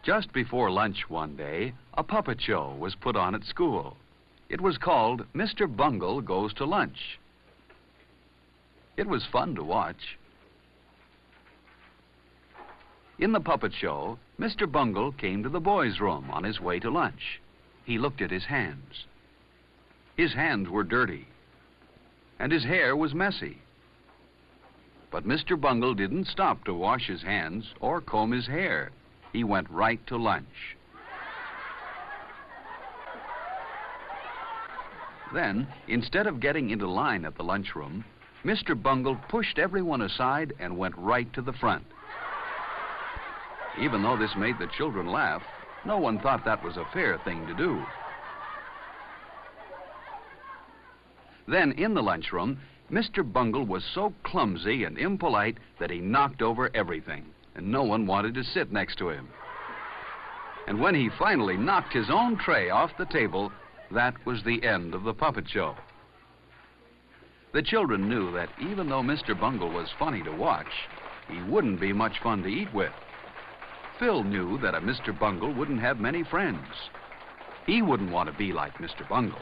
Just before lunch one day, a puppet show was put on at school. It was called Mr. Bungle Goes to Lunch. It was fun to watch. In the puppet show, Mr. Bungle came to the boys' room on his way to lunch. He looked at his hands. His hands were dirty, and his hair was messy. But Mr. Bungle didn't stop to wash his hands or comb his hair. He went right to lunch. Then, instead of getting into line at the lunchroom, Mr. Bungle pushed everyone aside and went right to the front. Even though this made the children laugh, no one thought that was a fair thing to do. Then, in the lunchroom, Mr. Bungle was so clumsy and impolite that he knocked over everything, and no one wanted to sit next to him. And when he finally knocked his own tray off the table, that was the end of the puppet show. The children knew that even though Mr. Bungle was funny to watch, he wouldn't be much fun to eat with. Phil knew that a Mr. Bungle wouldn't have many friends. He wouldn't want to be like Mr. Bungle.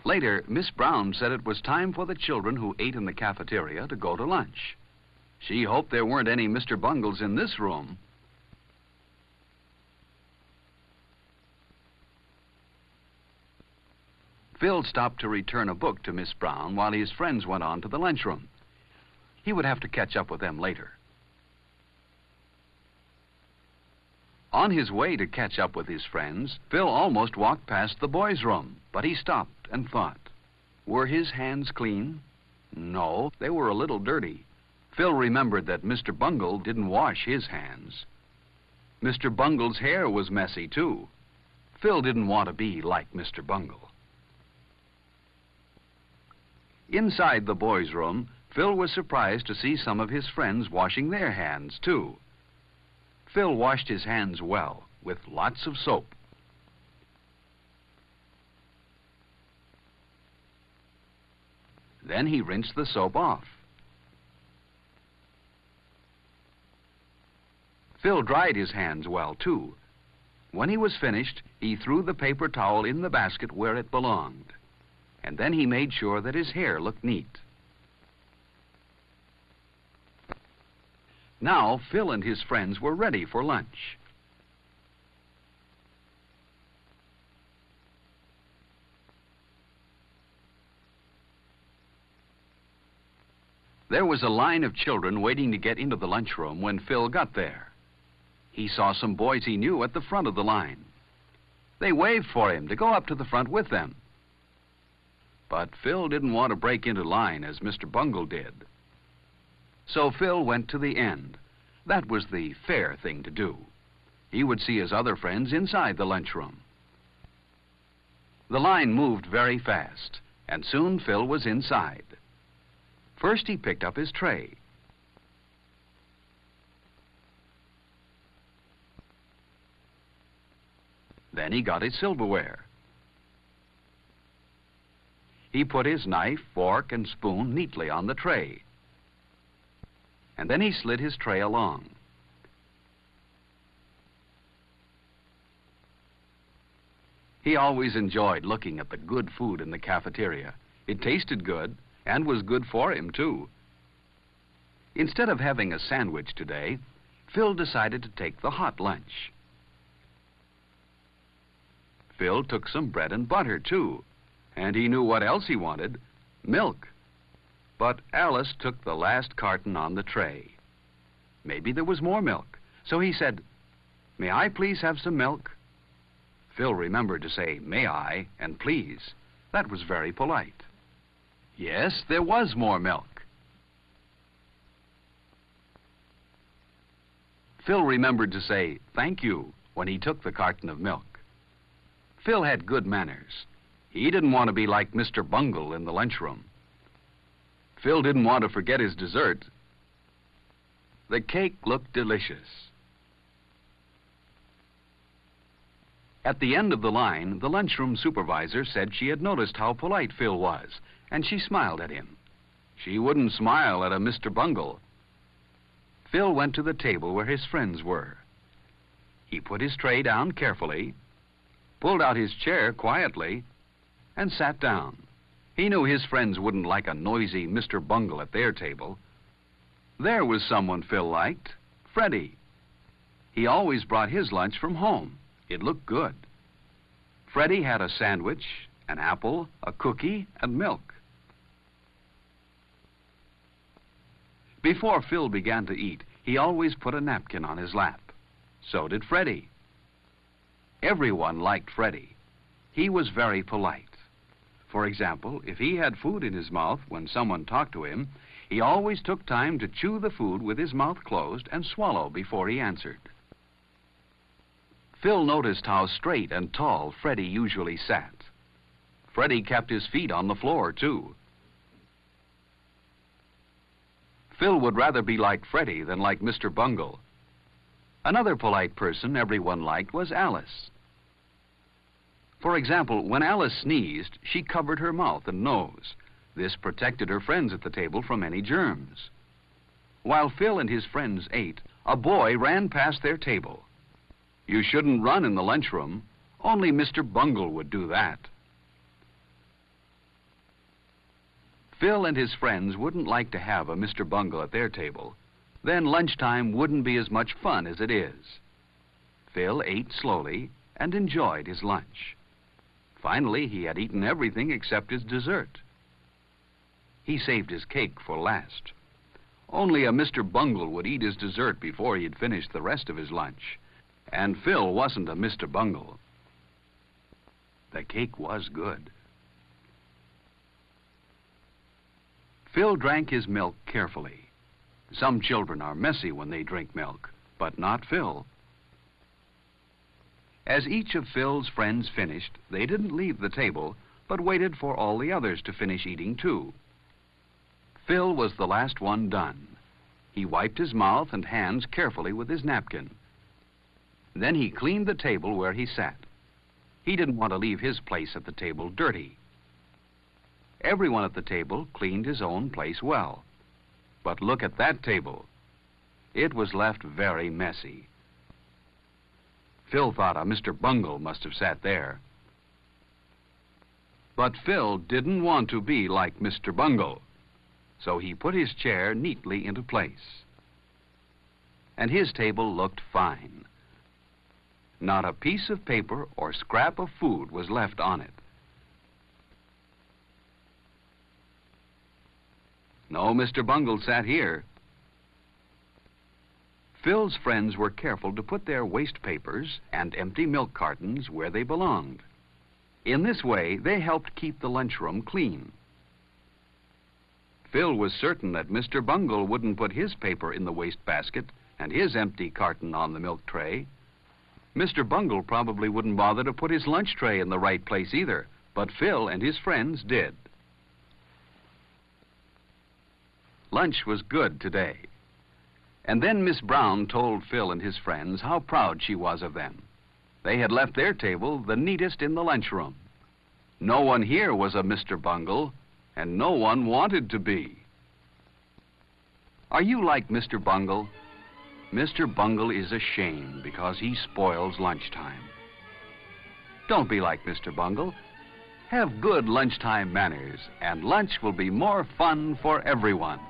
Later, Miss Brown said it was time for the children who ate in the cafeteria to go to lunch. She hoped there weren't any Mr. Bungles in this room. Phil stopped to return a book to Miss Brown while his friends went on to the lunchroom. He would have to catch up with them later. On his way to catch up with his friends, Phil almost walked past the boys' room, but he stopped and thought. Were his hands clean? No, they were a little dirty. Phil remembered that Mr. Bungle didn't wash his hands. Mr. Bungle's hair was messy, too. Phil didn't want to be like Mr. Bungle. Inside the boys' room, Phil was surprised to see some of his friends washing their hands, too. Phil washed his hands well, with lots of soap. Then he rinsed the soap off. Phil dried his hands well, too. When he was finished, he threw the paper towel in the basket where it belonged. And then he made sure that his hair looked neat. Now, Phil and his friends were ready for lunch. There was a line of children waiting to get into the lunchroom when Phil got there. He saw some boys he knew at the front of the line. They waved for him to go up to the front with them. But Phil didn't want to break into line as Mr. Bungle did. So Phil went to the end. That was the fair thing to do. He would see his other friends inside the lunchroom. The line moved very fast, and soon Phil was inside. First, he picked up his tray. Then he got his silverware. He put his knife, fork, and spoon neatly on the tray. And then he slid his tray along. He always enjoyed looking at the good food in the cafeteria. It tasted good, and was good for him, too. Instead of having a sandwich today, Phil decided to take the hot lunch. Phil took some bread and butter, too, and he knew what else he wanted, milk. But Alice took the last carton on the tray. Maybe there was more milk, so he said, "May I please have some milk?" Phil remembered to say, "May I?" and "please." That was very polite. Yes, there was more milk. Phil remembered to say, "Thank you," when he took the carton of milk. Phil had good manners. He didn't want to be like Mr. Bungle in the lunchroom. Phil didn't want to forget his dessert. The cake looked delicious. At the end of the line, the lunchroom supervisor said she had noticed how polite Phil was, and she smiled at him. She wouldn't smile at a Mr. Bungle. Phil went to the table where his friends were. He put his tray down carefully, pulled out his chair quietly, and sat down. He knew his friends wouldn't like a noisy Mr. Bungle at their table. There was someone Phil liked, Freddie. He always brought his lunch from home. It looked good. Freddie had a sandwich, an apple, a cookie, and milk. Before Phil began to eat, he always put a napkin on his lap. So did Freddie. Everyone liked Freddie. He was very polite. For example, if he had food in his mouth when someone talked to him, he always took time to chew the food with his mouth closed and swallow before he answered. Phil noticed how straight and tall Freddie usually sat. Freddie kept his feet on the floor, too. Phil would rather be like Freddie than like Mr. Bungle. Another polite person everyone liked was Alice. For example, when Alice sneezed, she covered her mouth and nose. This protected her friends at the table from any germs. While Phil and his friends ate, a boy ran past their table. You shouldn't run in the lunchroom. Only Mr. Bungle would do that. Phil and his friends wouldn't like to have a Mr. Bungle at their table. Then lunchtime wouldn't be as much fun as it is. Phil ate slowly and enjoyed his lunch. Finally, he had eaten everything except his dessert. He saved his cake for last. Only a Mr. Bungle would eat his dessert before he had finished the rest of his lunch. And Phil wasn't a Mr. Bungle. The cake was good. Phil drank his milk carefully. Some children are messy when they drink milk, but not Phil. As each of Phil's friends finished, they didn't leave the table, but waited for all the others to finish eating too. Phil was the last one done. He wiped his mouth and hands carefully with his napkin. Then he cleaned the table where he sat. He didn't want to leave his place at the table dirty. Everyone at the table cleaned his own place well. But look at that table. It was left very messy. Phil thought a Mr. Bungle must have sat there. But Phil didn't want to be like Mr. Bungle, so he put his chair neatly into place. And his table looked fine. Not a piece of paper or scrap of food was left on it. No Mr. Bungle sat here. Phil's friends were careful to put their waste papers and empty milk cartons where they belonged. In this way, they helped keep the lunchroom clean. Phil was certain that Mr. Bungle wouldn't put his paper in the waste basket and his empty carton on the milk tray. Mr. Bungle probably wouldn't bother to put his lunch tray in the right place either, but Phil and his friends did. Lunch was good today. And then Miss Brown told Phil and his friends how proud she was of them. They had left their table the neatest in the lunchroom. No one here was a Mr. Bungle, and no one wanted to be. Are you like Mr. Bungle? Mr. Bungle is a shame because he spoils lunchtime. Don't be like Mr. Bungle. Have good lunchtime manners, and lunch will be more fun for everyone.